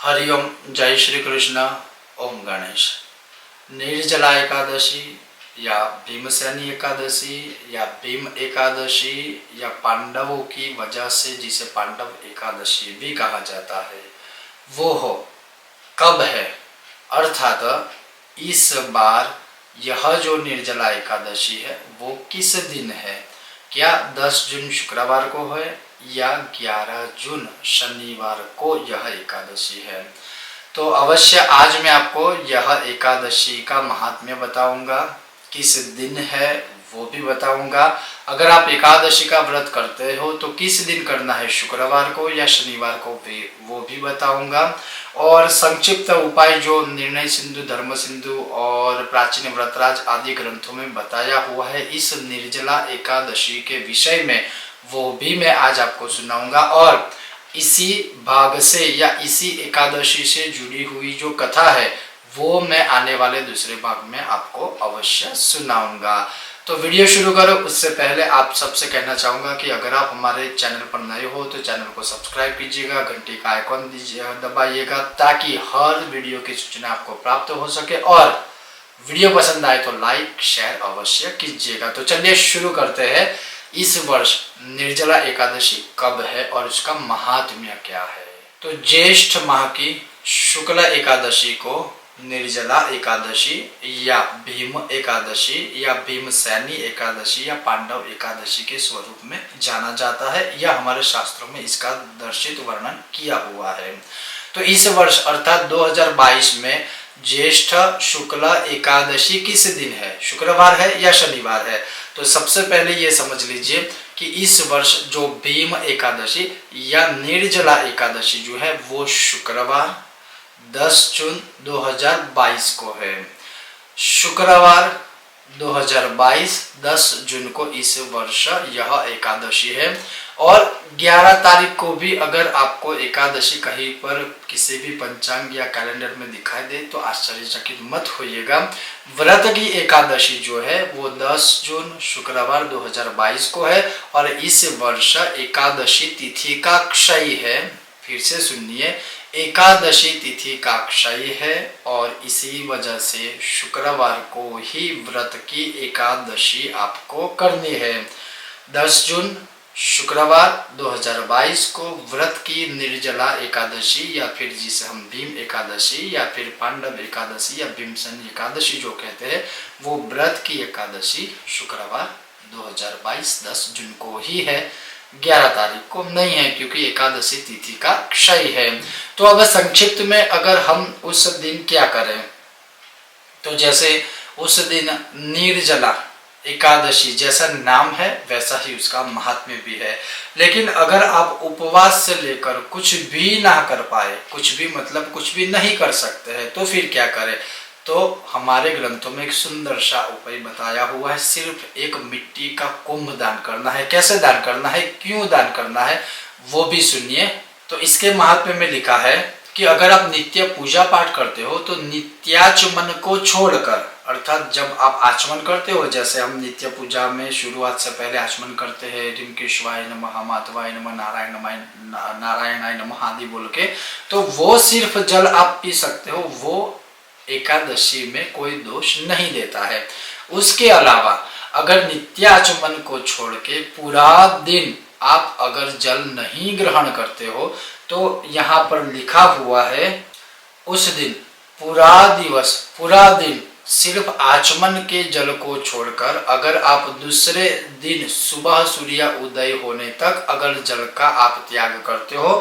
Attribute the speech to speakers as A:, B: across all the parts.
A: हरिओम। जय श्री कृष्ण। ओम गणेश। निर्जला एकादशी या भीमसेनी एकादशी या भीम एकादशी या पांडवों की वजह से जिसे पांडव एकादशी भी कहा जाता है, वो हो कब है, अर्थात इस बार यह जो निर्जला एकादशी है वो किस दिन है। क्या 10 जून शुक्रवार को है या 11 जून शनिवार को यह एकादशी है। तो अवश्य आज मैं आपको यह एकादशी का महात्म्य बताऊंगा, किस दिन है वो भी बताऊंगा। अगर आप एकादशी का व्रत करते हो तो किस दिन करना है, शुक्रवार को या शनिवार को, वो भी बताऊंगा। और संक्षिप्त उपाय जो निर्णय सिंधु, धर्म सिंधु और प्राचीन व्रतराज आदि ग्रंथों में बताया हुआ है इस निर्जला एकादशी के विषय में, वो भी मैं आज आपको सुनाऊंगा। और इसी भाग से या इसी एकादशी से जुड़ी हुई जो कथा है वो मैं आने वाले दूसरे भाग में आपको अवश्य सुनाऊंगा। तो वीडियो शुरू करो उससे पहले आप सबसे कहना चाहूंगा कि अगर आप हमारे चैनल पर नए हो तो चैनल को सब्सक्राइब कीजिएगा, घंटी का आइकॉन दबाइएगा ताकि हर वीडियो की सूचना आपको प्राप्त हो सके। और वीडियो पसंद आए तो लाइक शेयर अवश्य कीजिएगा। तो चलिए शुरू करते हैं। इस वर्ष निर्जला एकादशी कब है और उसका महात्म्य क्या है। तो ज्येष्ठ माह की शुक्ल एकादशी को निर्जला एकादशी या भीम एकादशी या भीमसेनी एकादशी या पांडव एकादशी के स्वरूप में जाना जाता है। यह हमारे शास्त्रों में इसका दर्शित वर्णन किया हुआ है। तो इस वर्ष अर्थात 2022 में ज्येष्ठ शुक्ल एकादशी किस दिन है, शुक्रवार है या शनिवार है। तो सबसे पहले ये समझ लीजिए कि इस वर्ष जो भीम एकादशी या निर्जला एकादशी जो है वो शुक्रवार 10 जून 2022 को है। शुक्रवार 2022 10 जून को इस वर्ष यह एकादशी है। और 11 तारीख को भी अगर आपको एकादशी कहीं पर किसी भी पंचांग या कैलेंडर में दिखाई दे तो आश्चर्यचकित मत होइएगा। व्रत की एकादशी जो है वो 10 जून शुक्रवार 2022 को है। और इस वर्ष एकादशी तिथि का क्षय है। फिर से सुनिए, एकादशी तिथि का क्षय है और इसी वजह से शुक्रवार को ही व्रत की एकादशी आपको करनी है। 10 जून शुक्रवार 2022 को व्रत की निर्जला एकादशी या फिर जिसे हम भीम एकादशी या फिर पांडव एकादशी या भीमसेनी एकादशी जो कहते हैं वो व्रत की एकादशी शुक्रवार 2022 10 जून को ही है, 11 तारीख को नहीं है क्योंकि एकादशी तिथि का क्षय है। तो अगर संक्षिप्त में अगर हम उस दिन क्या करें, तो जैसे उस दिन निर्जला एकादशी जैसा नाम है वैसा ही उसका महात्म्य भी है। लेकिन अगर आप उपवास से लेकर कुछ भी ना कर पाए, कुछ भी मतलब कुछ भी नहीं कर सकते हैं, तो फिर क्या करें। तो हमारे ग्रंथों में एक सुंदर सा उपाय बताया हुआ है। सिर्फ एक मिट्टी का कुंभ दान करना है। कैसे दान करना है, क्यों दान करना है, वो भी सुनिए। तो इसके महात्म्य में लिखा है कि अगर आप नित्य पूजा पाठ करते हो तो नित्याचमन को छोड़कर, अर्थात जब आप आचमन करते हो, जैसे हम नित्य पूजा में शुरुआत से पहले आचमन करते हैं, ह्रीं केशवाय नमः, माधवाय नमः, नारायणाय नमः आदि बोल के, तो वो सिर्फ जल आप पी सकते हो, वो एकादशी में कोई दोष नहीं देता है। उसके अलावा अगर नित्याचमन को छोड़ के पूरा दिन आप अगर जल नहीं ग्रहण करते हो तो यहाँ पर लिखा हुआ है उस दिन पूरा दिवस पूरा दिन सिर्फ आचमन के जल को छोड़कर अगर आप दूसरे दिन सुबह सूर्य उदय होने तक अगर जल का आप त्याग करते हो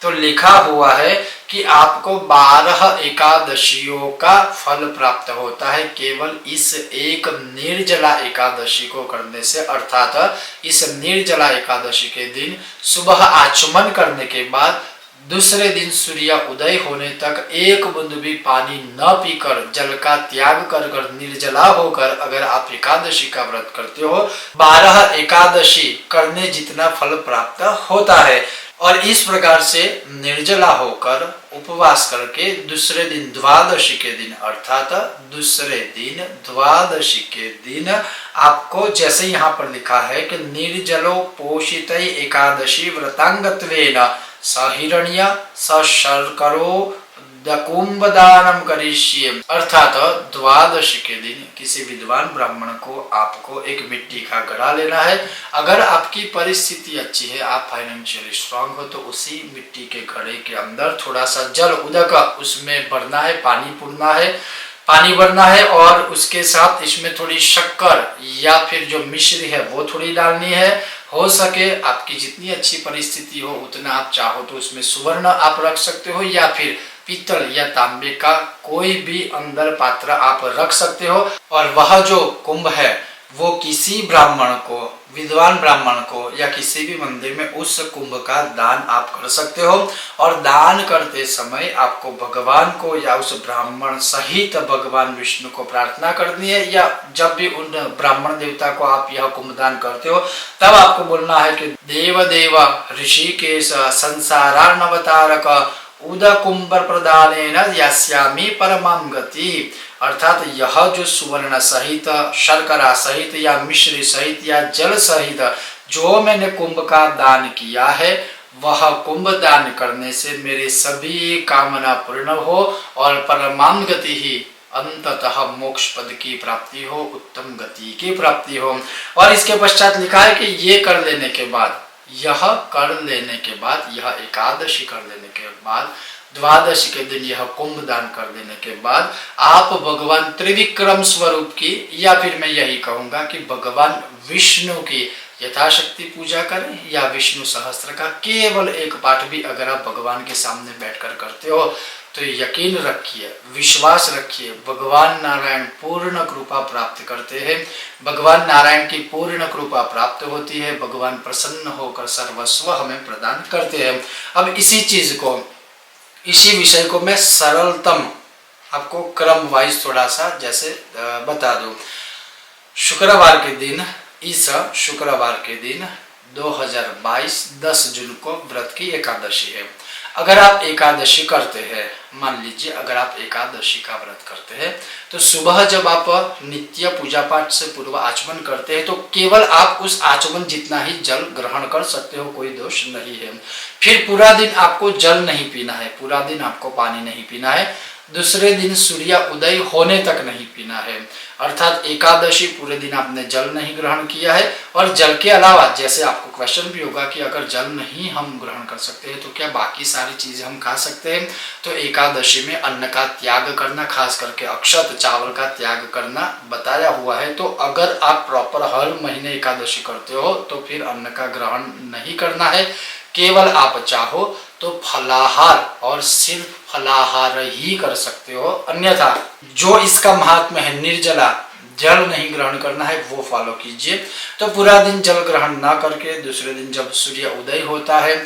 A: तो लिखा हुआ है कि आपको 12 एकादशियों का फल प्राप्त होता है केवल इस एक निर्जला एकादशी को करने से। अर्थात इस निर्जला एकादशी के दिन सुबह आचमन करने के बाद दूसरे दिन सूर्य उदय होने तक एक बूंद भी पानी न पीकर जल का त्याग कर निर्जला होकर अगर आप एकादशी का व्रत करते हो 12 एकादशी करने जितना फल प्राप्त होता है। और इस प्रकार से निर्जला होकर उपवास करके दूसरे दिन द्वादशी के दिन अर्थात दूसरे दिन द्वादशी के दिन आपको जैसे यहाँ पर लिखा है कि निर्जलो पोषित एकादशी व्रतांगत्वेन सहिरण्य सशर्करो द कुंभ दानम करिष्ये, अर्थात द्वादशी के दिन किसी विद्वान ब्राह्मण को आपको एक मिट्टी का घड़ा लेना है। अगर आपकी परिस्थिति अच्छी है, आप फाइनेंशियली स्ट्रांग हो, तो उसी मिट्टी के घड़े के अंदर थोड़ा सा जल उदक उसमें भरना है, पानी भरना है और उसके साथ इसमें थोड़ी शक्कर या फिर जो मिश्री है वो थोड़ी डालनी है। हो सके आपकी जितनी अच्छी परिस्थिति हो उतना आप चाहो तो उसमें सुवर्ण आप रख सकते हो, या फिर पीतल या तांबे का कोई भी अंदर पात्र आप रख सकते हो। और वह जो कुंभ है वो किसी ब्राह्मण को, विद्वान ब्राह्मण को या किसी भी मंदिर में उस कुंभ का दान आप कर सकते हो। और दान करते समय आपको भगवान को या उस ब्राह्मण सहित भगवान विष्णु को प्रार्थना करनी है, या जब भी उन ब्राह्मण देवता को आप यह कुंभ दान करते हो तब आपको बोलना है कि देव देव ऋषिकेश संसारार्णवतारक उद कुंभ प्रदानेन यास्यामि परमां गति, अर्थात यह जो सुवर्ण सहित, शर्करा सहित या मिश्री सहित या जल सहित जो मैंने कुंभ का दान किया है, वह कुंभ दान करने से मेरे सभी कामना पूर्ण हो और परमाम गति ही अंततः मोक्ष पद की प्राप्ति हो, उत्तम गति की प्राप्ति हो। और इसके पश्चात लिखा है कि ये कर लेने के बाद, यह एकादशी कर लेने के बाद, द्वादशी के दिन यह कुंभ दान कर देने के बाद आप भगवान त्रिविक्रम स्वरूप की, या फिर मैं यही कहूंगा कि भगवान विष्णु की यथाशक्ति पूजा करें, या विष्णु सहस्त्र का केवल एक पाठ भी अगर आप भगवान के सामने बैठकर करते हो तो यकीन रखिए, विश्वास रखिए, भगवान नारायण पूर्ण कृपा प्राप्त करते हैं। भगवान नारायण की पूर्ण कृपा प्राप्त होती है, भगवान प्रसन्न होकर सर्वस्व हमें प्रदान करते हैं। अब इसी विषय को मैं सरलतम आपको क्रम वाइज थोड़ा सा जैसे बता दूं। इस शुक्रवार के दिन 2022 10 जून को व्रत की एकादशी है। अगर आप एकादशी करते हैं, मान लीजिए अगर आप एकादशी का व्रत करते हैं, तो सुबह जब आप नित्य पूजा पाठ से पूर्व आचमन करते हैं तो केवल आप उस आचमन जितना ही जल ग्रहण कर सकते हो, कोई दोष नहीं है। फिर पूरा दिन आपको जल नहीं पीना है, पूरा दिन आपको पानी नहीं पीना है, दूसरे दिन सूर्य उदय होने तक नहीं पीना है। अर्थात एकादशी पूरे दिन आपने जल नहीं ग्रहण किया है। और जल के अलावा, जैसे आपको क्वेश्चन भी होगा कि अगर जल नहीं हम ग्रहण कर सकते हैं तो क्या बाकी सारी चीजें हम खा सकते हैं? तो एकादशी में अन्न का त्याग करना, खास करके अक्षत चावल का त्याग करना बताया हुआ है। तो अगर आप प्रॉपर हर महीने एकादशी करते हो तो फिर अन्न का ग्रहण नहीं करना है। केवल आप चाहो तो फलाहार और सिर्फ फलाहार ही कर सकते हो, अन्यथा जो इसका महात्म्य है निर्जला, जल नहीं ग्रहण करना है, वो फॉलो कीजिए। तो पूरा दिन जल ग्रहण ना करके दूसरे दिन जब सूर्य उदय होता है,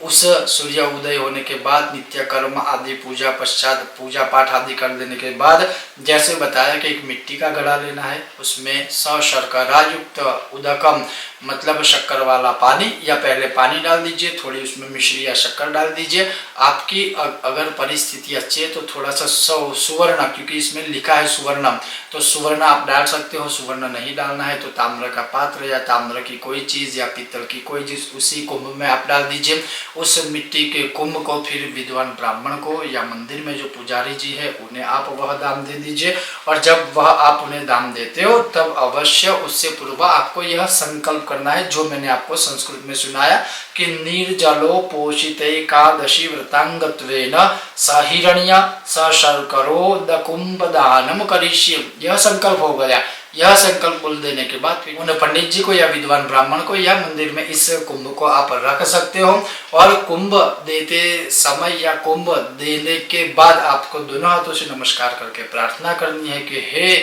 A: उस सूर्य उदय होने के बाद नित्य कर्म आदि पूजा पश्चात पूजा पाठ आदि कर लेने के बाद जैसे बताया कि एक मिट्टी का घड़ा लेना है, उसमें शर्करा युक्त उदकम मतलब शक्कर वाला पानी, या पहले पानी डाल दीजिए, थोड़ी उसमें मिश्री या शक्कर डाल दीजिए। आपकी अगर परिस्थिति अच्छी है तो थोड़ा सा सुवर्ण, क्योंकि इसमें लिखा है सुवर्णम, तो सुवर्ण आप डाल सकते हो। सुवर्ण नहीं डालना है तो ताम्र का पात्र या ताम्र की कोई चीज या पीतल की कोई चीज उसी कुंभ में आप डाल दीजिए। उस मिट्टी के कुंभ को फिर विद्वान ब्राह्मण को या मंदिर में जो पुजारी जी है उन्हें आप वह दान दे दीजिए। और जब वह आप उन्हें दान देते हो तब अवश्य उससे पूर्व आपको यह संकल्प करना है जो मैंने आपको संस्कृत में सुनाया कि निर्जलो पोषित एकादशी व्रतांगत्वेन सहिरण्य सशर्करो दकुंभ दानम करिष्ये। यह संकल्प हो गया। यह संकल्प बोल देने के बाद फिर उन पंडित जी को या विद्वान ब्राह्मण को या मंदिर में इस कुंभ को आप रख सकते हो। और कुंभ देते समय या कुंभ देने के बाद आपको दोनों हाथों से नमस्कार करके प्रार्थना करनी है कि हे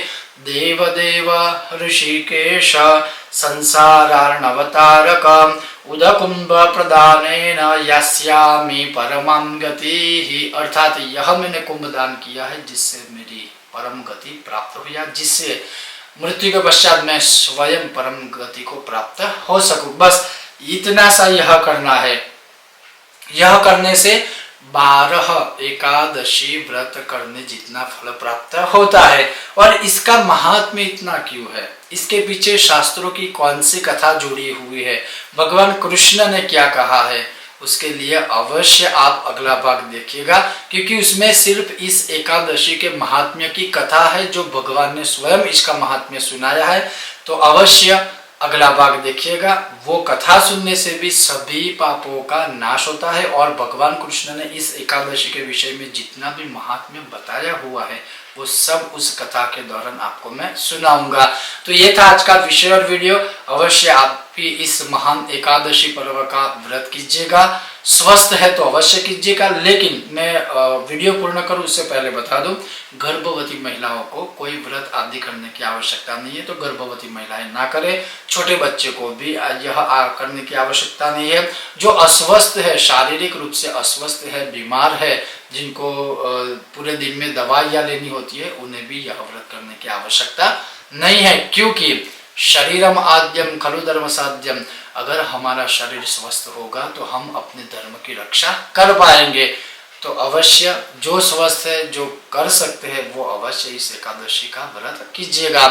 A: देव देव ऋषिकेश संसारार्णवतारक उदकुंभ प्रदानेन यास्यामि परमां गतिः। अर्थात यह मैंने कुंभ दान किया है जिससे मेरी परम गति प्राप्त हो, या जिससे मृत्यु के पश्चात मैं स्वयं परम गति को प्राप्त हो सकूं। बस इतना सा यह करना है। यह करने से 12 एकादशी व्रत करने जितना फल प्राप्त होता है। और इसका महात्म्य इतना क्यों है, इसके पीछे शास्त्रों की कौन सी कथा जुड़ी हुई है, भगवान कृष्ण ने क्या कहा है, उसके लिए अवश्य आप अगला भाग देखिएगा, क्योंकि उसमें सिर्फ इस एकादशी के महात्म्य की कथा है जो भगवान ने स्वयं इसका महात्म्य सुनाया है। तो अवश्य अगला भाग देखिएगा। वो कथा सुनने से भी सभी पापों का नाश होता है और भगवान कृष्ण ने इस एकादशी के विषय में जितना भी महात्म्य बताया हुआ है वो सब उस कथा के दौरान आपको मैं सुनाऊंगा। तो ये था आज का विषय और वीडियो। अवश्य आप भी इस महान एकादशी पर्व का व्रत कीजिएगा। स्वस्थ है तो अवश्य कीजिएगा। लेकिन मैं वीडियो पूर्ण करूं उससे पहले बता दूं, गर्भवती महिलाओं को कोई व्रत आदि करने की आवश्यकता नहीं है, तो गर्भवती महिलाएं ना करें। छोटे बच्चे को भी यह करने की आवश्यकता नहीं है। जो अस्वस्थ है, शारीरिक रूप से अस्वस्थ है, बीमार है, जिनको पूरे दिन में दवाइयाँ लेनी होती है, उन्हें भी यह व्रत करने की आवश्यकता नहीं है, क्योंकि शरीरम आद्यम खलु धर्म साध्यम। अगर हमारा शरीर स्वस्थ होगा तो हम अपने धर्म की रक्षा कर पाएंगे। तो अवश्य जो स्वस्थ है, जो कर सकते हैं, वो अवश्य इस एकादशी का व्रत कीजिएगा।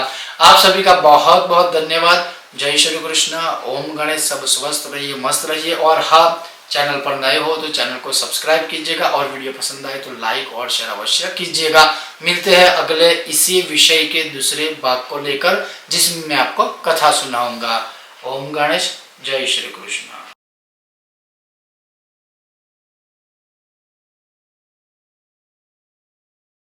A: आप सभी का बहुत बहुत धन्यवाद। जय श्री कृष्ण। ओम गणेश। सब स्वस्थ रहिए, मस्त रहिए। और हाँ, चैनल पर नए हो तो चैनल को सब्सक्राइब कीजिएगा और वीडियो पसंद आए तो लाइक और शेयर अवश्य कीजिएगा। मिलते हैं अगले इसी विषय के दूसरे भाग को लेकर, जिसमें मैं आपको कथा सुनाऊंगा। ओम गणेश। जय श्री कृष्ण।